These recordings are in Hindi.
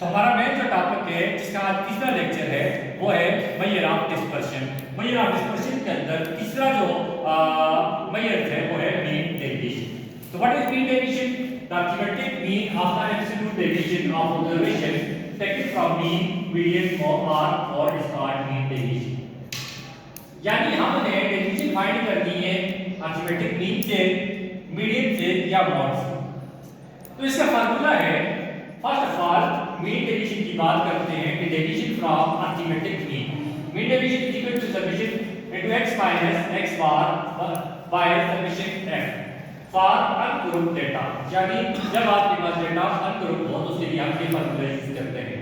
तो हमारा मेन जो टॉपिक है जिसका आज तीसरा लेक्चर है वो है measure of dispersion. Measure of dispersion के अंदर तीसरा जो मेजर है वो है मीन डेविएशन। तो what is mean deviation? The arithmetic mean after absolute deviation of observation taken from mean, median और इज कॉल्ड मीन डेविएशन। यानी हमने डेविएशन फाइंड करनी है अर्थमेटिक मीन से, मीडियन से या मॉड से। तो इसका फार्मूला है, first of all mean deviation की बात करते हैं कि deviation from arithmetic mean, mean deviation is equal to summation into x minus x bar by summation f for ungroup data. यानी जब आपके पास डेटा अनग्रुप हो तो उसके लिए हम ये फार्मूला यूज करते हैं।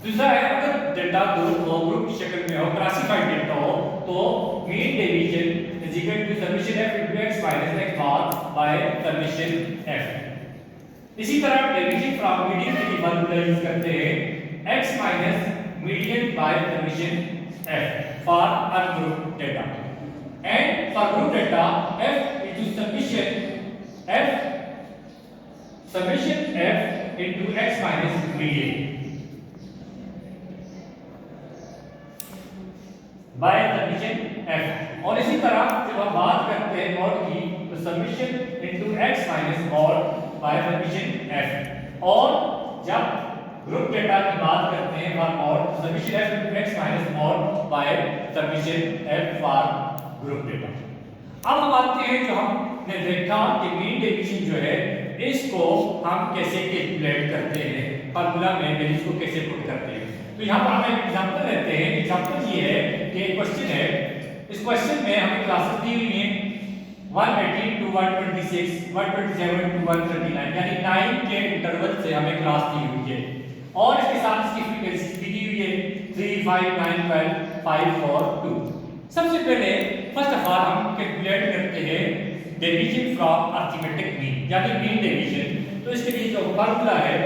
दूसरा है, अगर डेटा ग्रुप हो, ग्रुप की शक्ल में हो, क्लासिफाइड डेटा हो, तो mean deviation is equal to summation f into x minus x bar by summation f। इसी तरह डेविएशन फ्रॉम मीडियन के लिए फार्मूला यूज करते हैं x minus median bye summation f for ungroup data and for group data f into summation f into x minus median bye summation f। और इसी तरह जब हम बात करते हैं मॉड की तो summation into x minus mod bye summation f। और जब ग्रुप डेटा की बात करते हैं for mod summation f into x minus mod bye summation f for group data. अब हम आते हैं जो हमने देखा कि मीन डेविएशन जो है इसको हम कैसे कैलकुलेट करते हैं, फार्मूला में वैल्यूज को कैसे पुट करते हैं। तो यहाँ पर हम एक एग्जांपल लेते हैं। एग्जांपल ये है कि एक क्वेश्चन है, इस क्वेश्चन में हमें क्लासेस दी हुई हैं 118 टू 126, 127 टू 139, यानी 9 के इंटरवल से हमें क्लास दी हुई है और इसके साथ इसकी फ्रीक्वेंसी भी दी हुई है 3, 5, 9, 12, 5, 4, 2। सबसे पहले फर्स्ट ऑफ ऑल हम कैलकुलेट करते हैं डेविएशन फ्रॉम अर्थमेटिक मीन, यानी मीन डेविएशन। तो इसके लिए जो फार्मूला है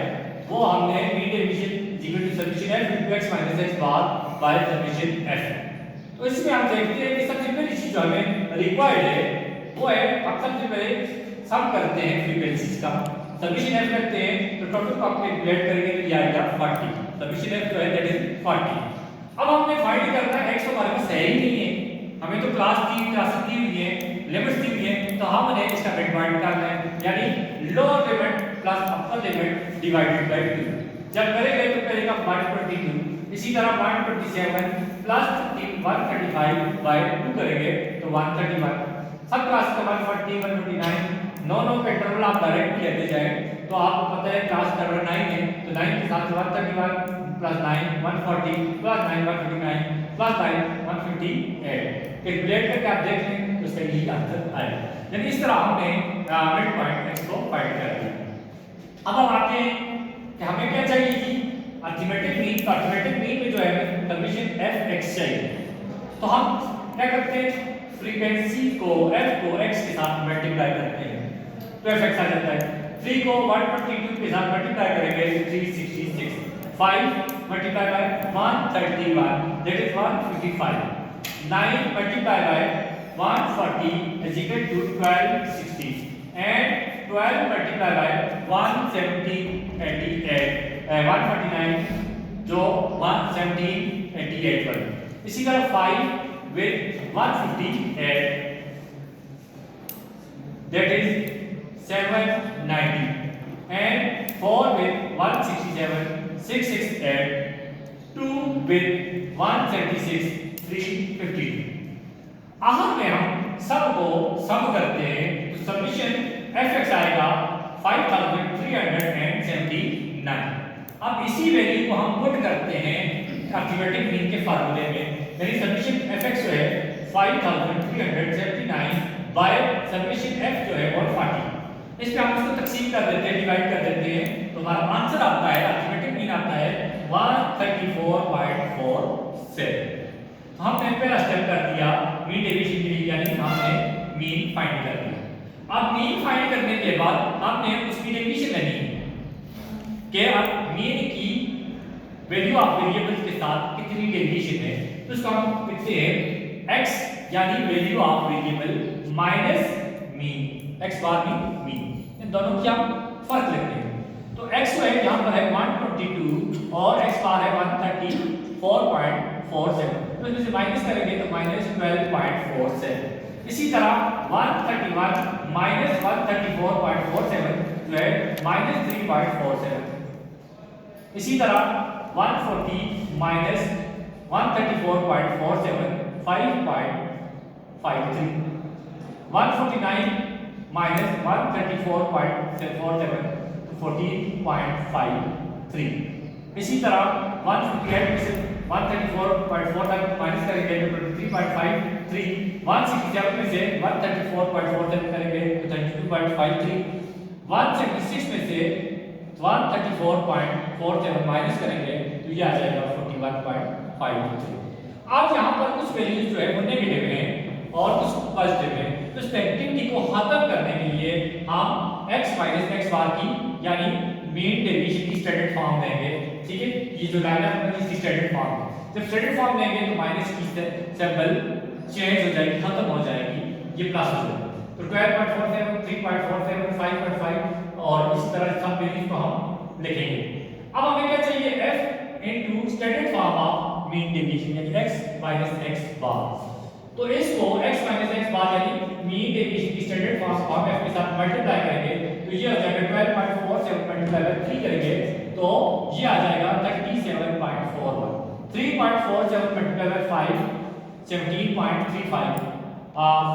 वो हमने mean deviation equal to summation f into x minus x bar by summation f। तो इसमें हम देखते हैं कि सबसे पहली चीज जो हमें रिक्वायर्ड है वो है, अब सबसे पहले सम करते हैं फ्रीक्वेंसीज का, समेशन f करते हैं तो टोटल को आप कैलकुलेट करेंगे तो ये आएगा 40। समेशन f जो है दैट इज 40। अब हमने फाइंड करना है x तो हमारे पास है ही नहीं है, हमें तो क्लास दी हुई है, लिमिट्स दी हुई है, तो हमने इसका मिडपॉइंट निकालना है, यानी lower limit plus upper limit divided by 2। जब करेंगे तो करेगा 122, इसी तरह 127 प्लस 135 बाय 2 करेंगे तो 131। सब क्लास का 140, 159, 9 का इंटरवल आप डायरेक्ट लेते जाए तो आपको पता है क्लास का 9 है तो 9 के साथ 131 प्लस 9 140 प्लस 9 159 प्लस 9 158। कैलकुलेट करके आप देख लें तो इसका यही आंसर आएगा। यानी इस तरह हमने मिड पॉइंट x को फाइंड कर लिया। अब हम आते हैं कि हमें क्या चाहिए थी अर्थमेटिक मीन। तो अर्थमेटिक मीन में जो है समेशन f(x) चाहिए। तो हम क्या करते हैं, फ्रीक्वेंसी को f को x के साथ मल्टीप्लाई करते हैं तो f(x) आ जाता है। 3 को 122 के साथ मल्टीप्लाई करेंगे 366, 5 multiply by 131 that is 155, 9 multiply by 140 is equal to 1260 and 12 multiply by 149 जो 11788 बने। इसी तरह 5 with 158 that is 790 and 4 with 167 668, 2 with 176 352। आखिर में हम सब को सम करते हैं तो समेशन f(x) आएगा 5379। अब इसी वैल्यू को हम पुट करते हैं अर्थमेटिक मीन के फार्मूले में, यानी समेशन f(x) जो है 5379 बाय समेशन f जो है 140। इस पे हम इसको तकसीम कर देते हैं, डिवाइड कर देते हैं तो हमारा आंसर आता है, अर्थमेटिक मीन आता है 134.47। तो हमने पहला स्टेप कर दिया मीन डेविएशन के लिए, यानी हमने मीन फाइंड कर दिया। अब मीन फाइंड करने के बाद हमने उसकी डेविएशन लेनी है कि अब मीन की वैल्यू ऑफ वेरिएबल के साथ कितनी डेविएशन है। तो इसको हम लिखते हैं x यानी value of variable minus mean, x bar mean, इन दोनों की हम फर्क लेते हैं। तो x जो है यहाँ पर है 122 और x बार है 134.47, तो इसमें से माइनस करेंगे तो -12.47। इसी तरह 131 माइनस 134.47 जो है -3.47। इसी तरह 140 माइनस 134.47 5.53, 149 माइनस 134.47 14.53। इसी तरह 158 में से 134.4 तक माइनस करेंगे तो 23.53, 167 में से 134.47 करेंगे तो 32.53, 176 में से 134.47 माइनस करेंगे तो ये आ जाएगा 41.53। अब यहाँ पर कुछ वैल्यूज जो है वो नेगेटिव हैं और कुछ पॉजिटिव हैं, तो इस नेगेटिविटी को खत्म करने के लिए हम x माइनस x बार की यानी मीन डेविएशन की स्टैंडर्ड फॉर्म देंगे। ठीक है, ये जो लाइन है इसकी स्टैंडर्ड फॉर्म है। जब स्टैंडर्ड फॉर्म देंगे तो माइनस की सिंबल चेंज हो जाएगी, खत्म हो जाएगी, ये प्लस हो जाएगा। तो 12.47 3.47 5.5 और इस तरह सब वैल्यूज को हम लिखेंगे। अब हमें क्या चाहिए f into standard form of mean deviation यानी x माइनस x बार। तो इसको x माइनस x बार यानी मीन डेविएशन की स्टैंडर्ड फॉर्म को हम f के साथ मल्टीप्लाई करेंगे तो ये आ जाएगा 12.47 मल्टीप्लाई बाय 3 करेंगे तो ये आ जाएगा 37.41, 3.47 मल्टीप्लाई बाय 5 17.35,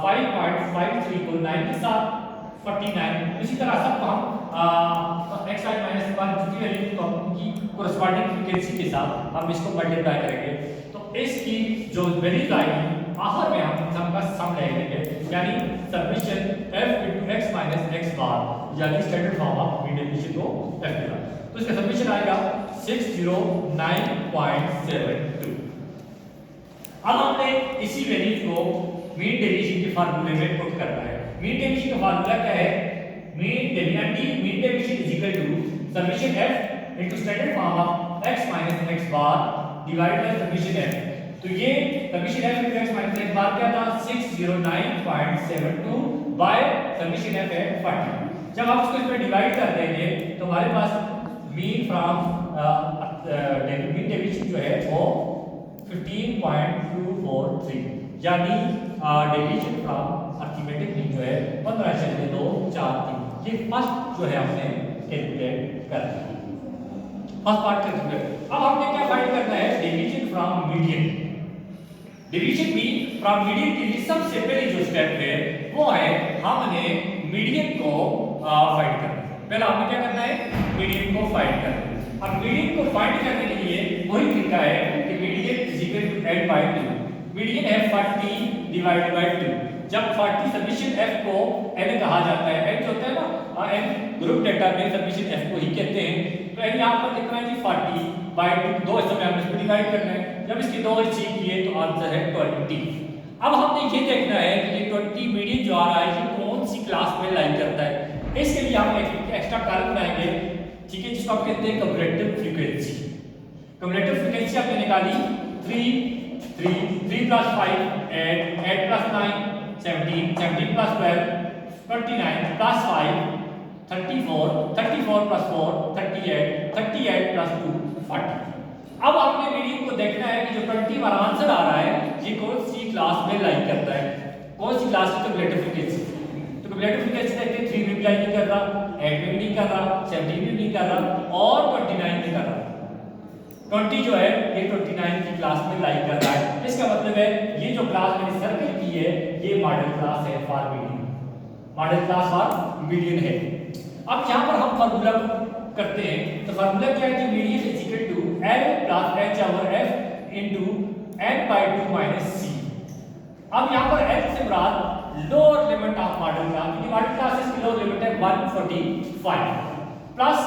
5.53 को 9 के साथ 49। इसी तरह सब हम x माइनस 1 की वैल्यू को की कोरस्पोंडिंग फ्रीक्वेंसी के साथ हम इसको मल्टीप्लाई करेंगे तो इसकी जो वैल्यूज आएगी आखिर में हम सबका सम ले लेंगे यानी submission f into x minus x बार यानी standard form of mean deviation को f के साथ, तो इसका सब्मिशन आएगा 609.72। अब हमने इसी वैल्यूज को मीन डेविएशन के फार्मूले में पुट करना है। मीन डेविएशन का फार्मूला क्या है? Mean deviation is equal to submission f into standard form of x minus x bar divided by submission f। तो ये submission f into x minus x bar क्या था 609.72 बाय सब्मिशन f है 40। जब आप इसको इसमें डिवाइड कर देंगे तो हमारे पास मीन फ्रॉम मीन डेविएशन जो है वो 15.243 यानी डेविएशन फ्रॉम अर्थमेटिक मीन जो है 15.243। ये फर्स्ट जो है हमने कैलकुलेट कर लिया, फर्स्ट पार्ट कैलकुलेट। अब हमने क्या फाइंड करना है? Deviation from median. Deviation mean from median के लिए सबसे पहले जो स्टेप है वो है हमने मीडियन को फाइंड करना है। पहले हमने क्या करना है? मीडियन को फाइंड करना है। अब मीडियन को फाइंड करने के लिए वही तरीका है कि median is equal to n by 2। Median है 40 डिवाइडेड बाय 2। जब 40 सब्मिशन f को n कहा जाता है, n जो होता है ना n ग्रुप डेटा में सब्मिशन f को ही कहते हैं, तो n यहां पर लिखना है जी 40 बाय 2 इस समय हमने इसको डिवाइड करना है। जब इसके दो हिस्से किए तो आंसर है 20। अब हमने ये देखना है कि ये 20 मीडियन जो आ रहा है ये कौन सी क्लास में लाइन करता है। इसके लिए हम एक एक्स्ट्रा कॉलम बनाएंगे, ठीक है, जिसको आप कहते हैं कम्युलेटिव फ्रीक्वेंसी। कम्युलेटिव फ्रीक्वेंसी आपने निकाली 3 plus 5 8 plus 9 17 plus 12 29 plus 5 34 plus 4 38 plus 2 40। अब आपने मीडियन को देखना है कि जो 20 हमारा आंसर आ रहा है ये कौन सी क्लास में लाइन करता है, कौन सी क्लास की कम्युलेटिव फ्रीक्वेंसी। तो कम्युलेटिव फ्रीक्वेंसी देखते हैं 3 में भी लाइन नहीं कर रहा, 8 में भी नहीं कर रहा, 17 में भी नहीं कर रहा और 29 में कर रहा। 20 जो है ये 29 की क्लास में लाइन कर रहा है। इसका मतलब है ये जो क्लास मैंने सर्कल की है ये मॉडल क्लास है for median, model class for median है। अब यहाँ पर हम फार्मूला करते हैं, तो फार्मूला क्या है कि median is equal to L plus H over F into n by 2 minus c। अब यहाँ पर L से मुराद lower limit of modal class, क्योंकि मॉडल क्लास की लोअर लिमिट है 145 प्लस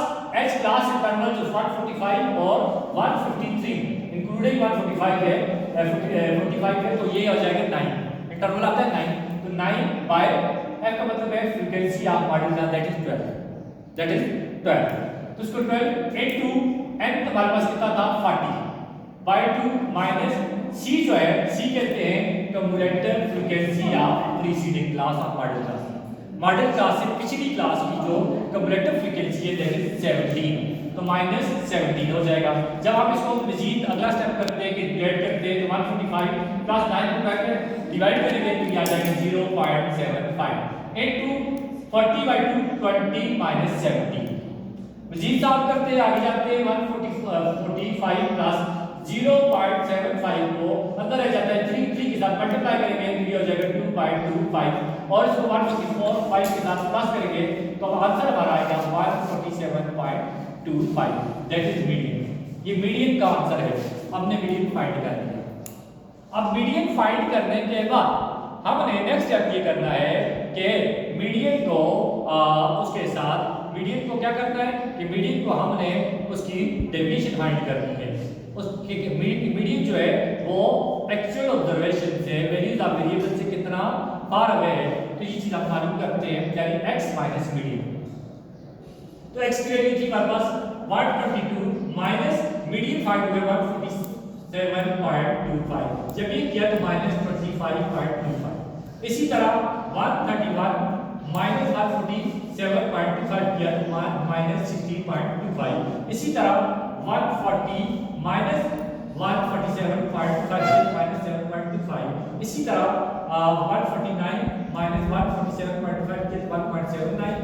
H क्लास इंटरवल जो 145 और 153 इंक्लूडिंग 145 है 45 है, तो ये हो जाएगा 9, इंटरवल आता है 9, तो 9 बाय F का मतलब है frequency of modal class that is 12। तो इसको 12 इनटू n हमारे पास कितना था 40 बाय 2 माइनस c जो है c कहते हैं cumulative frequency of preceding class of modal class से पिछली क्लास की जो कम्युलेटिव फ्रीक्वेंसी है दैट इज 17। तो तो -17 हो जाएगा। जब हम इसको मजीद अगला स्टेप करते हैं कि डिवाइड करते हैं तो 145 प्लस 9 को करके डिवाइड करेंगे तो ये आ जाएगा 0.75 इनटू 40/2 20 - 70। मजीद सॉल्व करते हैं, आगे जाते हैं 145 प्लस 0.75 को अंदर आ जाता है 3 के साथ मल्टीप्लाई करेंगे तो ये हो जाएगा 2.25 और इसको 144 5 के साथ प्लस करेंगे तो आंसर हमारा आएगा 147.25 दैट इज मीडियन। ये मीडियन का आंसर है। हमने मीडियन फाइंड कर लिया। अब मीडियन फाइंड करने के बाद हमने नेक्स्ट स्टेप ये करना है कि मीडियन को उसके साथ मीडियन को क्या करना है कि मीडियन को हमने उसकी डेविएशन फाइंड करनी है। उसके मीडियन जो है वो एक्चुअल ऑब्जर्वेशन से वैल्यूज ऑफ वेरिएबल से कितना फार अवे है तो ये चीज हम मालूम करते हैं यानी x माइनस मीडियन। तो x की वैल्यू थी हमारे पास 122 माइनस मीडियन फाइंड हुआ 147.25 जब ये किया तो -25.25। इसी तरह 131 माइनस 147.25 किया तो -60.25। इसी तरह 140 माइनस 147.25 -7.25। इसी तरह 149 माइनस 147.25 किया तो 1.79।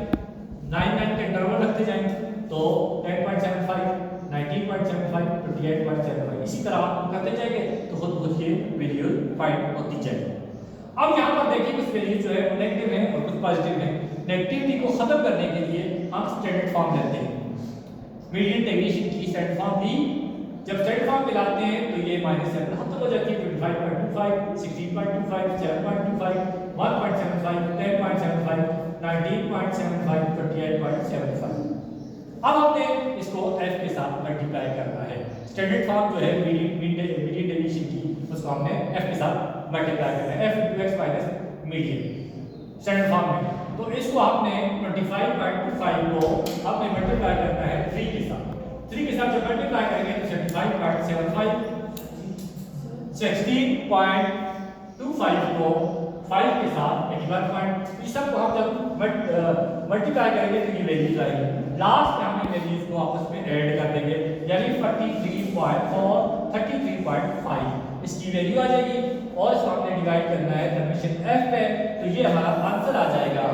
99 के इंटरवल रखते जाएंगे तो 10.75 19.75 28.75 इसी तरह आप करते जाएंगे तो खुद ये वैल्यू फाइंड होती जाएगी। अब यहाँ पर देखिए कुछ वैल्यू जो है वो नेगेटिव है और कुछ पॉजिटिव है। नेगेटिविटी को खत्म करने के लिए हम स्टैंडर्ड फॉर्म लेते हैं। मीडियन डेविएशन की स्टैंडर्ड फॉर्म दी, जब स्टैंडर्ड फॉर्म मिलाते हैं तो ये -7 खत्म हो जाती है। 25.25 16.25 7.25 1.75 10.75 19.75 28.75। अब हमने इसको f के साथ मल्टीप्लाई करना है। स्टैंडर्ड फॉर्म जो है मीडियन डेविएशन की उसको हमने f के साथ मल्टीप्लाई करना है। f * x - median standard form में तो इसको आपने 25.25 को आपने मल्टीप्लाई करना है 3 के साथ। 3 के साथ जब मल्टीप्लाई करेंगे तो 75.75 16.25 को 5 के साथ 81. इस सब को हम जब मल्टीप्लाई करेंगे तो ये वैल्यूज आएगी। लास्ट में हम इन वैल्यूज को आपस में ऐड कर देंगे यानी 43.4 33.5 इसकी वैल्यू आ जाएगी और इसको हमने डिवाइड करना है समीशन f पे तो ये हमारा आंसर आ जाएगा